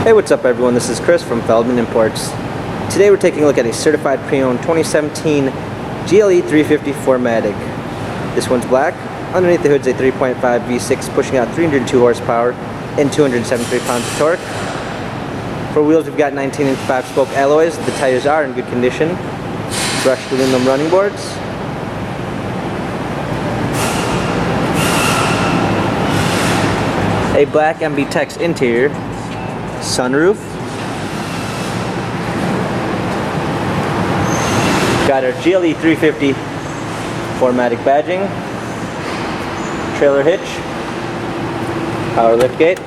Hey, what's up everyone? This is Chris from Feldmann Imports. Today we're taking a look at a certified pre-owned 2017 GLE 350 4MATIC. This one's black. Underneath the hood's a 3.5 V6 pushing out 302 horsepower and 273 pounds of torque. For wheels we've got 19-inch 5-spoke alloys. The tires are in good condition. Brushed aluminum running boards. A black MB-Tex interior. Sunroof. Got our GLE 350 4MATIC badging. Trailer hitch. Power liftgate.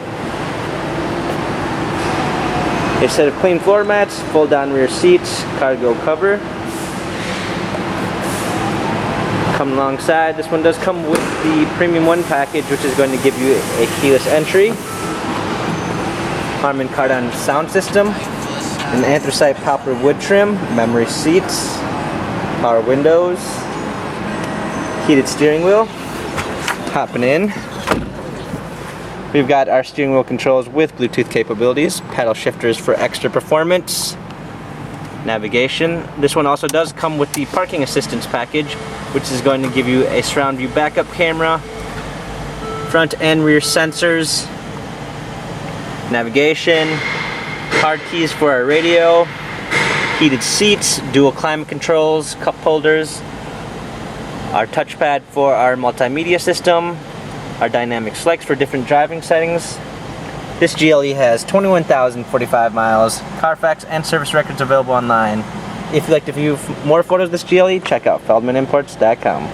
A set of clean floor mats, fold down rear seats, cargo cover. Come alongside, this one does come with the Premium 1 package, which is going to give you a keyless entry, Harman Kardon sound system, an anthracite poplar wood trim, memory seats, power windows, heated steering wheel. Hopping in, we've got our steering wheel controls with Bluetooth capabilities, paddle shifters for extra performance, navigation. This one also does come with the parking assistance package, which is going to give you a surround view backup camera, front and rear sensors, navigation, card keys for our radio, heated seats, dual climate controls, cup holders, our touchpad for our multimedia system, our dynamic selects for different driving settings. This GLE has 21,045 miles, Carfax and service records available online. If you'd like to view more photos of this GLE, check out feldmanimports.com.